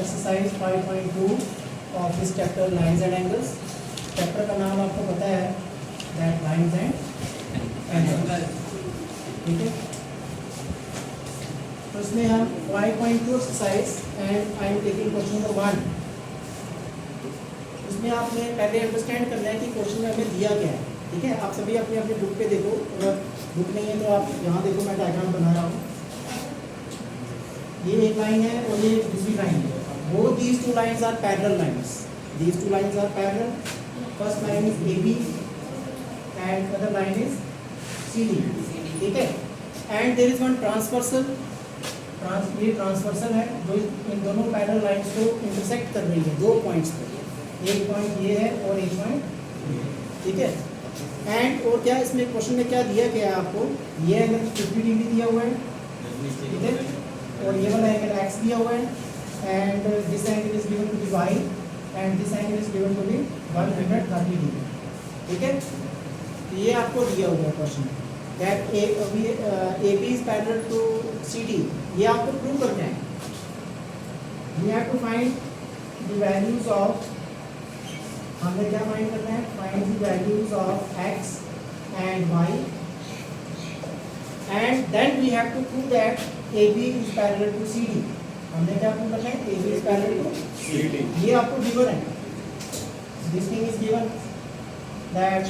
Exercise 5.2 of this chapter lines and angles. Chapter का नाम आपको पता है, दैट लाइंस एंड एंगल्स। ठीक है, तो इसमें हम 5.2 exercise and I am taking question number 1। इसमें आपने पहले अंडरस्टैंड करना है कि क्वेश्चन में हमें दिया क्या है। ठीक है, आप सभी अपनी अपनी बुक पे देखो, अगर बुक नहीं है तो आप यहाँ देखो, मैं डायग्राम बना रहा हूँ। ये एक लाइन है और ये दूसरी लाइन है। Both these two lines are parallel lines. These two lines are parallel. First line is AB and other line is CD। ठीक है, and there is one transversal. ये ट्रांसवर्सल है जो इन दोनों पैरेलल लाइंस को इंटरसेक्ट कर रही है दो पॉइंट्स पर। एक पॉइंट ये है और एक पॉइंट ये। ठीक है, एंड और क्या इसमें क्वेश्चन में क्या दिया गया है आपको, ये एंगल 50 डिग्री दिया हुआ है। ठीक है, और ये वाला एंगल x दिया हुआ है and this angle is given to be y and this angle is given to be 130 degree. ठीक है, तो ये आपको दिया हुआ है question that AB is parallel to CD। ये आपको प्रूव करना है। We have to find the values of, हमें क्या फाइंड करना है, find the values of x and y and then we have to prove that AB is parallel to CD। हमने क्या प्रूव करना है, AB is parallel to CD। ये आपको गिवन है, this thing is given that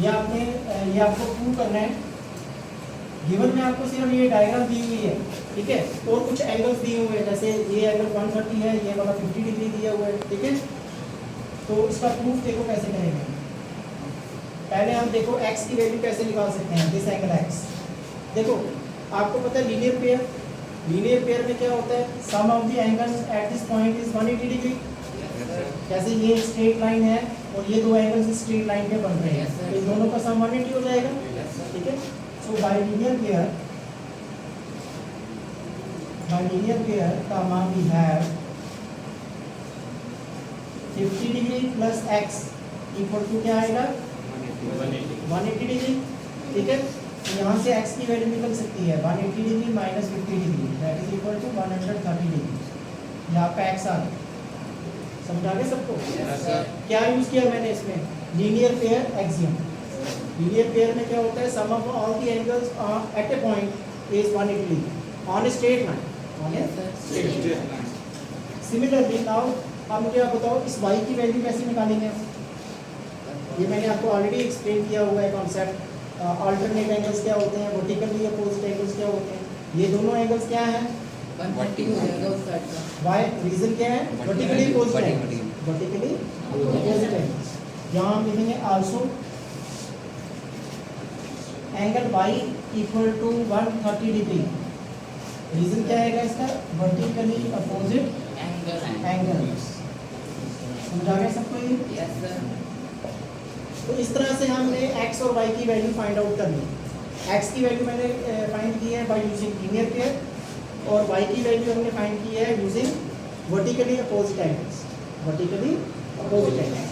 ये आपको prove करना है। गिवन में आपको सिर्फ ये डायग्राम दी हुई है। ठीक है, और कुछ एंगल्स दिए हुए हैं, जैसे ये एंगल 130 है, ये वाला 50 डिग्री दिया हुआ है। ठीक है, तो इसका प्रूफ देखो कैसे करेंगे। पहले हम देखो x की वैल्यू कैसे निकाल सकते हैं, दिस एंगल x। देखो आपको पता है लीनियर पेयर, लीनियर पेयर में क्या होता है, sum of the angles at this point is 180 degree. जैसे ये एक स्ट्रेट लाइन है और ये दो एंगल्स इस स्ट्रेट लाइन पे बन रहे हैं, तो इन दोनों का सम 180 हो जाएगा। ठीक है, सो बाय लीनियर पेयर का मान we have 50 degree plus x equal to क्या आएगा, 180 डिग्री। ठीक है, यहाँ से x की वैल्यू निकल सकती है 180 degree minus 50 degree, that is equal to 130 degree. ये आपका x आ गया। समझा गया सबको? क्या यूज किया मैंने इसमें, linear pair axiom. Linear pair में क्या होता है, sum of all the angles at a point is 180 degree on a straight line, on a straight line. Similarly now आप मुझे आप बताओ इस y की वैल्यू कैसे निकालेंगे। ये मैंने आपको ऑलरेडी एक्सप्लेन किया हुआ है कॉन्सेप्ट। अल्टरनेट एंगल्स क्या होते हैं, वर्टिकली अपोजिट एंगल्स क्या होते हैं। ये दोनों एंगल्स क्या हैं, 130 हो जाएगा उस साइड का। वाई रीजन क्या है, vertically opposite angles, vertically opposite angles. यहाँ हम लिखेंगे also angle y equal to 130 degree. Reason क्या आएगा इसका, वर्टिकली अपोजिट एंगल्स। समझा गया सबको ये? Yes sir. तो इस तरह से हमने x और y की वैल्यू फाइंड आउट करनी है। x की वैल्यू मैंने फाइंड की है बाय यूजिंग लीनियर पेयर और y की वैल्यू हमने फाइंड की है using vertically opposite angles, vertically opposite angles.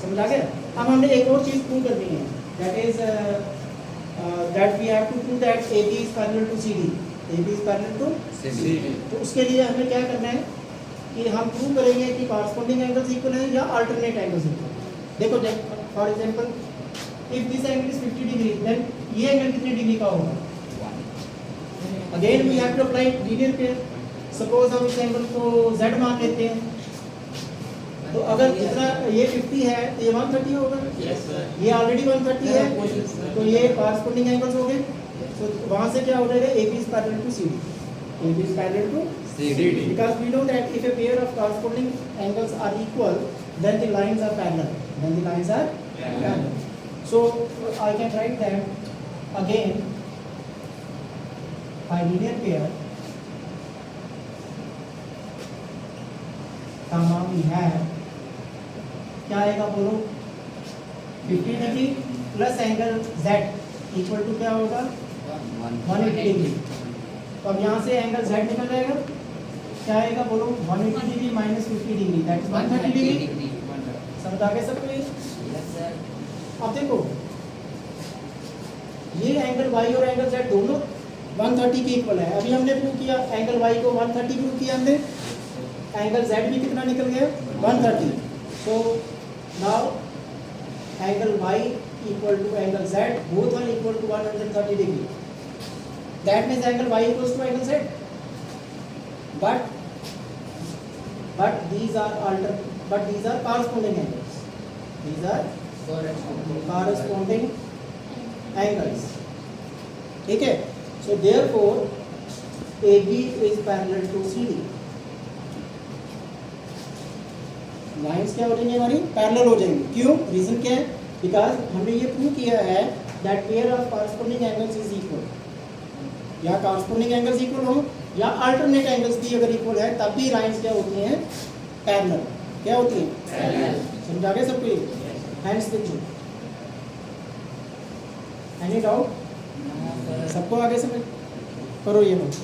समझ आ गया? अब हमने एक और चीज़ प्रूव करनी है, that is that we have to prove that AB is parallel to CD। AB is parallel to CD। तो उसके लिए हमें क्या करना है कि हम प्रूव करेंगे कि कॉरस्पॉन्डिंग एंगल्स इक्वल है या अल्टरनेट एंगल्स इक्वल। देखो for example if this angle is 50 degree then ये एंगल कितने डिग्री का होगा, again we have to apply linear pair. Suppose हम इस एंगल को z मान लेते हैं, तो अगर जितना ये 50 है तो ये 130 होगा। ये ऑलरेडी 130 है, तो ये कॉरस्पॉन्डिंग एंगल्स हो गए। तो वहां से क्या हो जाएगा, AB is parallel to CD। AB is parallel to CD because we know that if a pair of corresponding angles are equal then the lines are parallel, then the lines are parallel. So I can write them again by linear pair comma we have क्या आएगा बोलो, 50 degree plus angle z equal to क्या होगा, 180 degree. तो अब यहाँ से angle z निकल जाएगा, क्या आएगा बोलो, 180 degree minus 50 degree, that is 130 degree. समझ आ गया सबको ये? Yes sir. अब देखो ये एंगल y और एंगल z दोनों 130 के इक्वल है। अभी हमने प्रूव किया एंगल y को 130 प्रूव किया हमने, एंगल z भी कितना निकल गया 130। So now angle y equal to angle z both are equal to 130 degree, that means angle y equals to angle z, but these are corresponding angles, these are corresponding angles, ठीक है। so therefore AB is parallel to CD, lines क्या हो जाएंगी हमारी parallel हो जाएंगी। क्यों, reason क्या है, बिकॉज हमने ये प्रूव किया है that pair of corresponding angles is equal, या कॉरस्पॉन्डिंग एंगल्स इक्वल हो या अल्टरनेट एंगल्स भी अगर इक्वल है तब भी लाइंस क्या होती हैं पैरेलल, क्या होती हैं, समझा गए सबको ये, हैंड्स देखो, एनी डाउट, सबको आगे समझ करो ये बात।